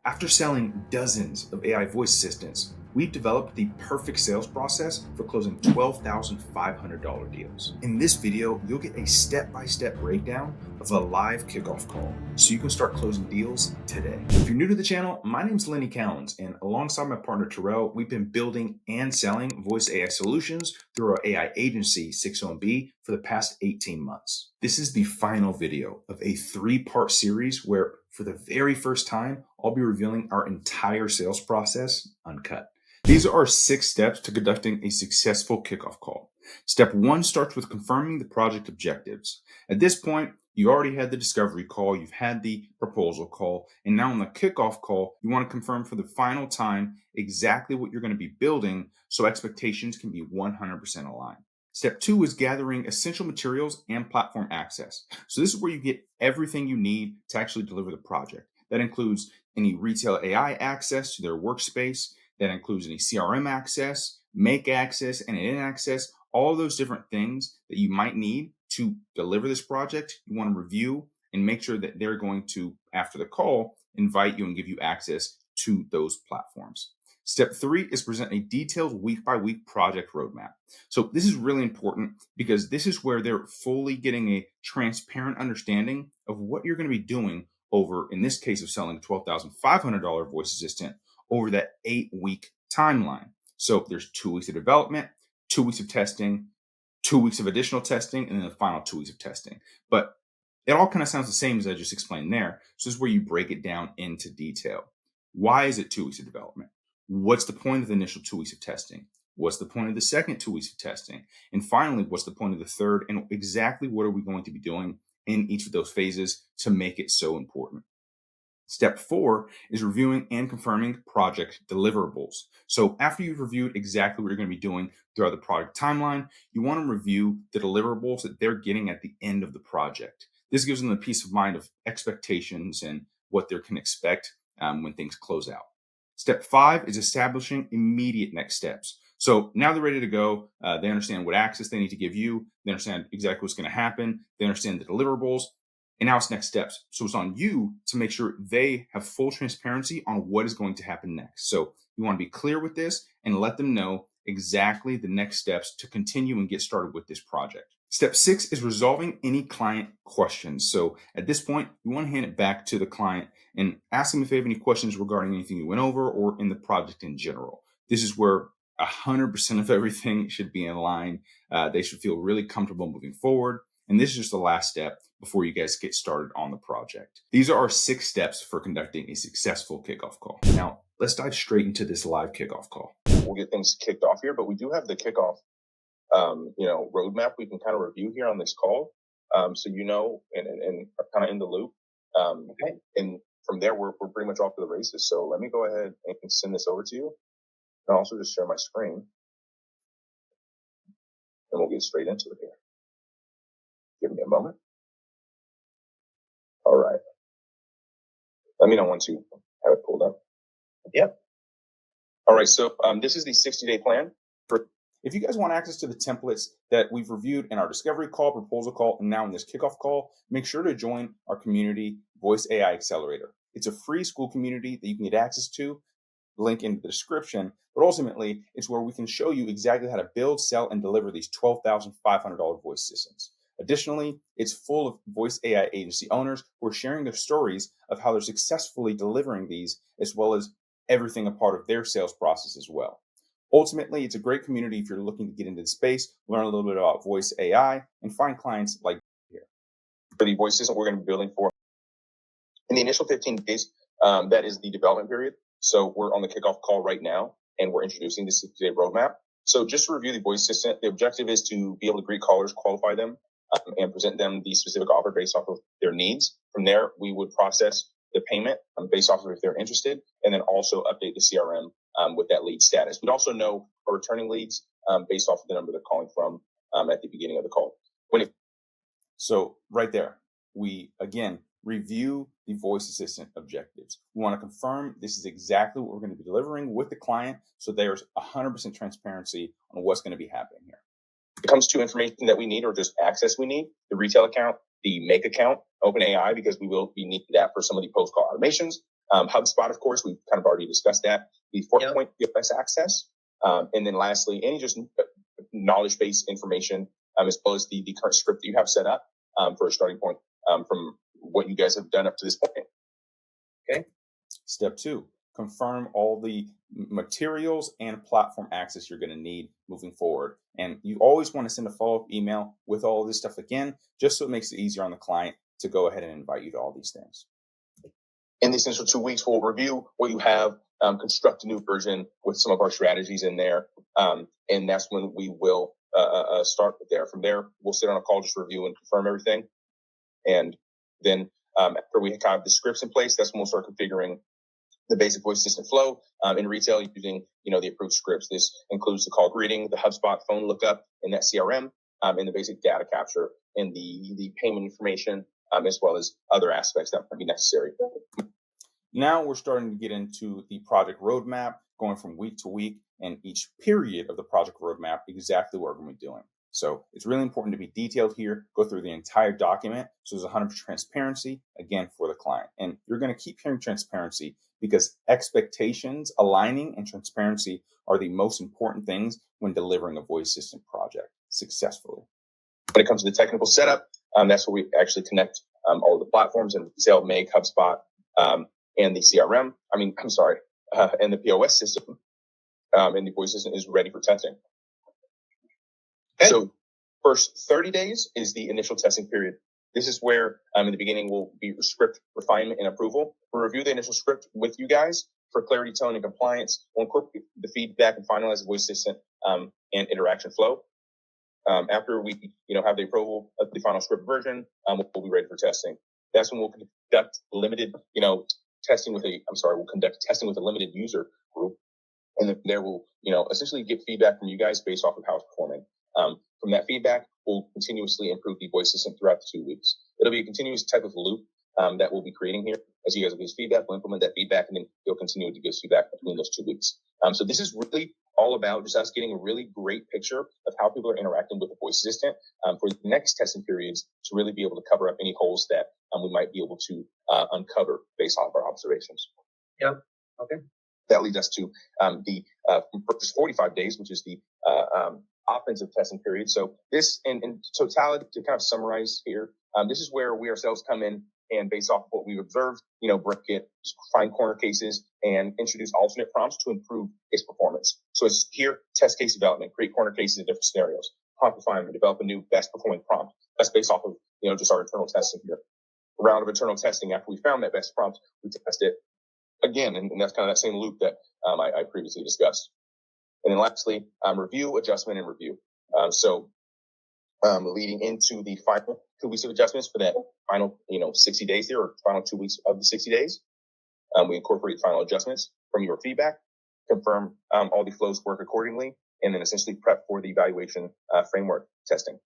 After selling dozens of AI voice assistants, we've developed the perfect sales process for closing $12,500 deals. In this video, you'll get a step-by-step breakdown of a live kickoff call so you can start closing deals today. If you're new to the channel, my name's Lenny Cowens, and alongside my partner Terrell, we've been building and selling voice AI solutions through our AI agency, 60B, for the past 18 months. This is the final video of a 3-part series where, for the very first time, I'll be revealing our entire sales process uncut. These are our 6 steps to conducting a successful kickoff call. Step 1 starts with confirming the project objectives. At this point, you already had the discovery call, you've had the proposal call, and now on the kickoff call, you want to confirm for the final time exactly what you're going to be building so expectations can be 100% aligned. Step 2 is gathering essential materials and platform access. So this is where you get everything you need to actually deliver the project. That includes any retail AI access to their workspace. That includes any CRM access, make access, and in access, all those different things that you might need to deliver this project. You want to review and make sure that they're going to, after the call, invite you and give you access to those platforms. Step 3 is present a detailed week-by-week project roadmap. So this is really important because this is where they're fully getting a transparent understanding of what you're going to be doing over, in this case of selling a $12,500 voice assistant, over that 8-week timeline. So there's 2 weeks of development, 2 weeks of testing, 2 weeks of additional testing, and then the final 2 weeks of testing. But it all kind of sounds the same as I just explained there. So this is where you break it down into detail. Why is it 2 weeks of development? What's the point of the initial 2 weeks of testing? What's the point of the second 2 weeks of testing? And finally, what's the point of the third? And exactly what are we going to be doing in each of those phases to make it so important? Step 4 is reviewing and confirming project deliverables. So after you've reviewed exactly what you're going to be doing throughout the product timeline, you want to review the deliverables that they're getting at the end of the project. This gives them the peace of mind of expectations and what they can expect when things close out. Step 5 is establishing immediate next steps. So now they're ready to go. They understand what access they need to give you. They understand exactly what's going to happen. They understand the deliverables. And now it's next steps. So it's on you to make sure they have full transparency on what is going to happen next. So you want to be clear with this and let them know exactly the next steps to continue and get started with this project. Step 6 is resolving any client questions. So at this point, you want to hand it back to the client and ask them if they have any questions regarding anything you went over or in the project in general. This is where 100% of everything should be in line. They should feel really comfortable moving forward. And this is just the last step before you guys get started on the project. These are our 6 steps for conducting a successful kickoff call. Now, let's dive straight into this live kickoff call. We'll get things kicked off here, but we do have the kickoff, roadmap we can kind of review here on this call. So and are kind of in the loop. Okay. And from there, we're pretty much off to the races. So let me go ahead and send this over to you. And also just share my screen. And we'll get straight into it here. Give me a moment. All right. Let me know once you have it pulled up. Yep. All right. So this is the 60-day plan. If you guys want access to the templates that we've reviewed in our discovery call, proposal call, and now in this kickoff call, make sure to join our community, Voice AI Accelerator. It's a free Skool community that you can get access to. Link in the description, but ultimately it's where we can show you exactly how to build, sell, and deliver these $12,500 voice assistants. Additionally, it's full of voice AI agency owners who are sharing their stories of how they're successfully delivering these, as well as everything a part of their sales process as well. Ultimately, it's a great community if you're looking to get into the space, learn a little bit about voice AI, and find clients like here. For the voice assistant we're going to be building for in the initial 15 days, that is the development period. So we're on the kickoff call right now, and we're introducing the 60-day roadmap. So just to review the voice assistant, the objective is to be able to greet callers, qualify them, and present them the specific offer based off of their needs. From there, we would process the payment based off of if they're interested, and then also update the CRM with that lead status. We'd also know our returning leads based off of the number they're calling from at the beginning of the call. So right there, we, again, review the voice assistant objectives. We want to confirm this is exactly what we're going to be delivering with the client, so there's 100% transparency on what's going to be happening here. It comes to information that we need or just access we need, the retail account, the make account, open AI, because we will be needing that for some of the post-call automations. HubSpot, of course, we've kind of already discussed that. The 4-point POS access. And then lastly, any just knowledge-based information, as well as the current script that you have set up for a starting point from what you guys have done up to this point. Okay. Step 2, confirm all the materials and platform access you're going to need moving forward. And you always want to send a follow-up email with all of this stuff again, just so it makes it easier on the client to go ahead and invite you to all these things. In these initial 2 weeks, we'll review what you have, construct a new version with some of our strategies in there. And that's when we will start there. From there, we'll sit on a call, just review and confirm everything. And then after we have the scripts in place, that's when we'll start configuring the basic voice assistant flow in retail using, the approved scripts. This includes the call greeting, the HubSpot phone lookup in that CRM, and the basic data capture and the payment information, as well as other aspects that might be necessary. Now we're starting to get into the project roadmap, going from week to week, and each period of the project roadmap, exactly what we're going to be doing. So it's really important to be detailed here, go through the entire document. So there's 100% transparency, again, for the client. And you're going to keep hearing transparency because expectations, aligning, and transparency are the most important things when delivering a voice assistant project successfully. When it comes to the technical setup, that's where we actually connect all of the platforms and Zelle, Make, HubSpot, and the CRM. And the POS system. And the voice assistant is ready for testing. Okay. So first 30 days is the initial testing period. This is where in the beginning will be script refinement and approval. We'll review the initial script with you guys for clarity, tone, and compliance. We'll incorporate the feedback and finalize the voice assistant and interaction flow. After we have the approval of the final script version, we'll be ready for testing. That's when we'll conduct limited testing with a limited user group. And then there will, essentially get feedback from you guys based off of how it's performing. From that feedback, we'll continuously improve the voice system throughout the 2 weeks. It'll be a continuous type of loop that we'll be creating here. As you guys will give us feedback, we'll implement that feedback, and then you'll continue to give us feedback between those 2 weeks. So this is really all about just us getting a really great picture of how people are interacting with the voice assistant for the next testing periods to really be able to cover up any holes that we might be able to uncover based off our observations. Yep. Okay. That leads us to the 45 days, which is the offensive testing period. So this, in totality, to kind of summarize here, this is where we ourselves come in and based off of what we've observed, break it, find corner cases, and introduce alternate prompts to improve its performance. So it's here, test case development, create corner cases in different scenarios, prompt refinement, develop a new best performing prompt. That's based off of, just our internal testing here. A round of internal testing after we found that best prompt, we test it again, and that's kind of that same loop that I previously discussed. And then lastly, review, adjustment, and review. Leading into the final 2 weeks of adjustments for that final, 60 days there, or final 2 weeks of the 60 days, we incorporate final adjustments from your feedback, confirm all the flows work accordingly, and then essentially prep for the evaluation framework testing.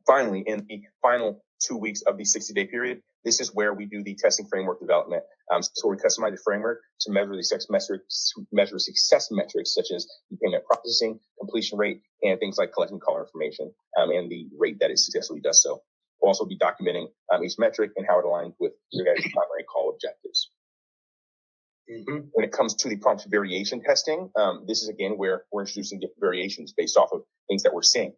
Finally, in the final 2 weeks of the 60-day period, this is where we do the testing framework development. So we customize the framework to measure the success metrics such as the payment processing, completion rate, and things like collecting caller information and the rate that it successfully does so. We'll also be documenting each metric and how it aligns with your guys' primary call objectives. Mm-hmm. When it comes to the prompt variation testing, this is again where we're introducing different variations based off of things that we're seeing.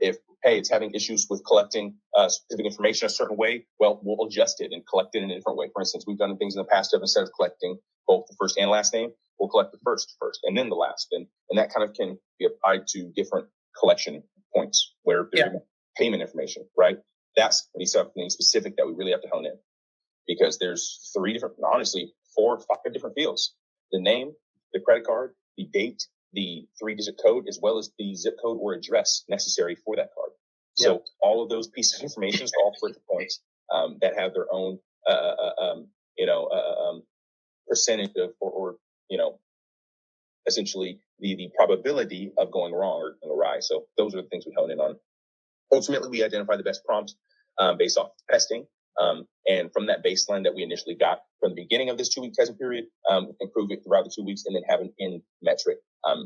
If it's having issues with collecting specific information a certain way, well, we'll adjust it and collect it in a different way. For instance, we've done things in the past of instead of collecting both the first and last name, we'll collect the first and then the last. And that kind of can be applied to different collection points where there's payment information, right? That's going to be something specific that we really have to hone in because there's 4 or 5 different fields: the name, the credit card, the date, the 3-digit code, as well as the zip code or address necessary for that card. So all of those pieces of information are all first points that have their own, percentage of, or essentially the probability of going wrong or going awry. So those are the things we hone in on. Ultimately, we identify the best prompts based off testing. And from that baseline that we initially got from the beginning of this 2-week testing period, improve it throughout the 2 weeks and then have an end metric.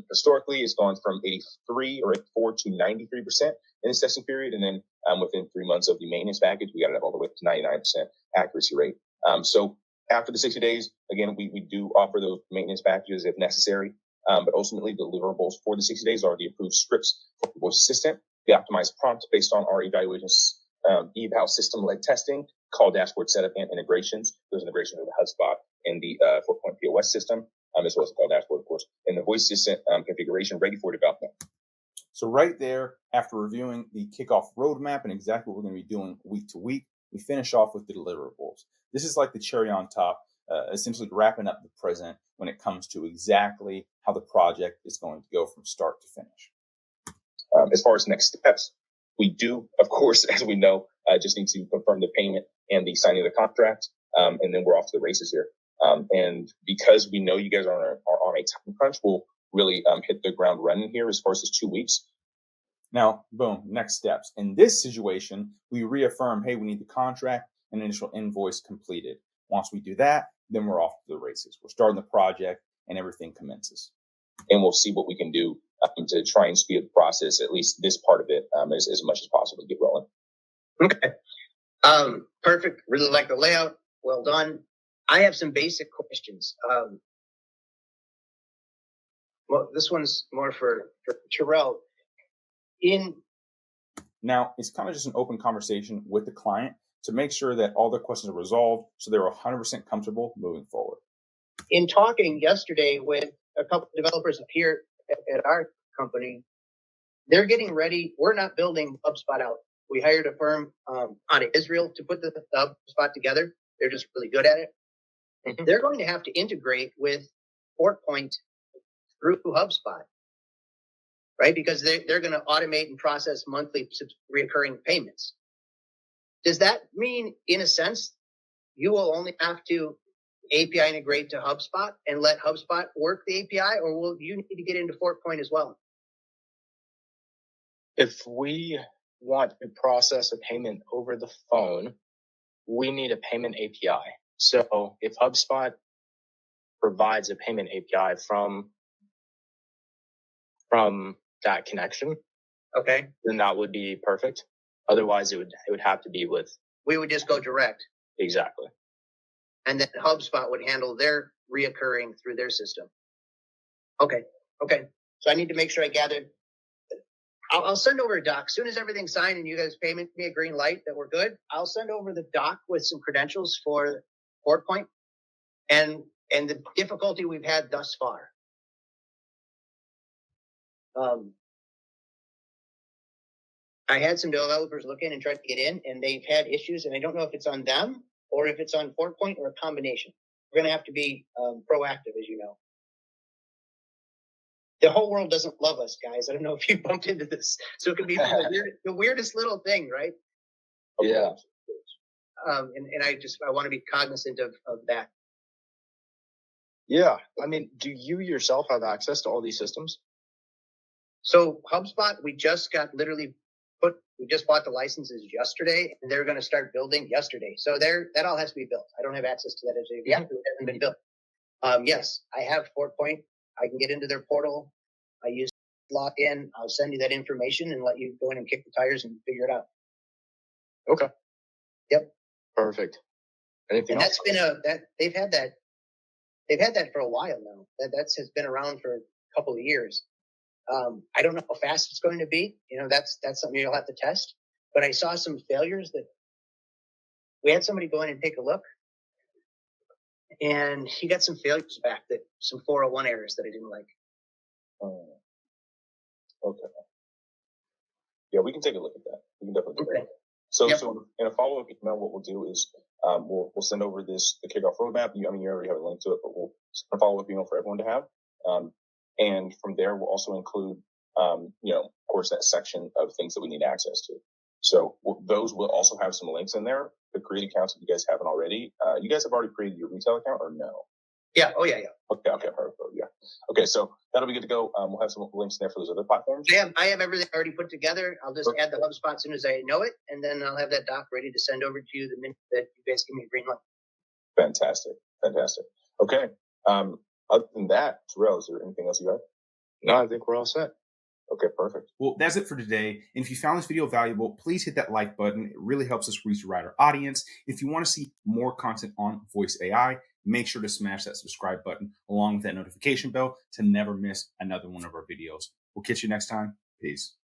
Historically, it's gone from 83 or 84 to 93% in this testing period. And then within 3 months of the maintenance package, we got it up all the way to 99% accuracy rate. So After the 60 days, again, we do offer those maintenance packages if necessary. But ultimately, the deliverables for the 60 days are the approved scripts for the voice assistant, the optimized prompt based on our evaluations, eval system-led testing, call dashboard setup and integrations. Those integrations with the HubSpot and the 4-point POS system, as well as the call dashboard, of course, and the voice assistant configuration ready for development. So right there, after reviewing the kickoff roadmap and exactly what we're going to be doing week to week, we finish off with the deliverables. This is like the cherry on top, essentially wrapping up the present when it comes to exactly how the project is going to go from start to finish. As far as next steps, we do, of course, as we know, just need to confirm the payment and the signing of the contract, and then we're off to the races here. And because we know you guys are on a time crunch, we'll really hit the ground running here as far as 2 weeks. Now, boom, next steps. In this situation, we reaffirm, hey, we need the contract and initial invoice completed. Once we do that, then we're off to the races. We're starting the project and everything commences. And we'll see what we can do to try and speed up the process, at least this part of it, as much as possible to get rolling. Okay. Perfect. Really like the layout. Well done. I have some basic questions. Well, this one's more for Terrell. Now, it's kind of just an open conversation with the client to make sure that all their questions are resolved so they're 100% comfortable moving forward. In talking yesterday with a couple of developers up here at our company, they're getting ready. We're not building HubSpot out. We hired a firm out of Israel to put the HubSpot together. They're just really good at it. Mm-hmm. They're going to have to integrate with ForkPoint through HubSpot, right? Because they're going to automate and process monthly recurring payments. Does that mean, in a sense, you will only have to API integrate to HubSpot and let HubSpot work the API, or will you need to get into ForkPoint as well? If we want to process a payment over the phone, we need a payment API. So if HubSpot provides a payment API from that connection, okay, then that would be perfect. Otherwise, it would have to be with. We would just go direct. Exactly. And then HubSpot would handle their reoccurring through their system. Okay. So I need to make sure I gathered. I'll send over a doc. As soon as everything's signed and you guys pay me a green light that we're good, I'll send over the doc with some credentials for ForkPoint and the difficulty we've had thus far. I had some developers look in and try to get in, and they've had issues, and I don't know if it's on them or if it's on ForkPoint or a combination. We're going to have to be proactive, as you know. The whole world doesn't love us, guys. I don't know if you bumped into this. So it could be the weirdest little thing, right? Yeah. And I want to be cognizant of that. Yeah. I mean, do you yourself have access to all these systems? So HubSpot, we just bought the licenses yesterday, and they're going to start building yesterday. So that all has to be built. I don't have access to that as of yet. It hasn't been built. Yes, I have ForkPoint. I can get into their portal. I use login. I'll send you that information and let you go in and kick the tires and figure it out. Okay. Yep. Perfect. Anything else? They've had that for a while now. That has been around for a couple of years. I don't know how fast it's going to be. That's something you'll have to test. But I saw some failures that we had somebody go in and take a look, and he got some failures back, some 401 errors that I didn't like. Okay. Yeah, we can take a look at that. We can definitely do that. So in a follow-up email, what we'll do is we'll send over the kickoff roadmap. You already have a link to it, but we'll send a follow-up email for everyone to have. And from there, we'll also include, of course, that section of things that we need access to. So those will also have some links in there to create accounts if you guys haven't already. You guys have already created your retail account or no? Yeah. Oh, yeah. Okay. Perfect. Yeah. Okay. So that'll be good to go. We'll have some links in there for those other platforms. I have everything already put together. I'll just add the HubSpot as soon as I know it, and then I'll have that doc ready to send over to you the minute that you guys give me a green light. Fantastic. Okay. Other than that, Terrell, is there anything else you got? No, I think we're all set. Okay, perfect. Well, that's it for today. And if you found this video valuable, please hit that like button. It really helps us reach a wider audience. If you want to see more content on voice AI, make sure to smash that subscribe button along with that notification bell to never miss another one of our videos. We'll catch you next time. Peace.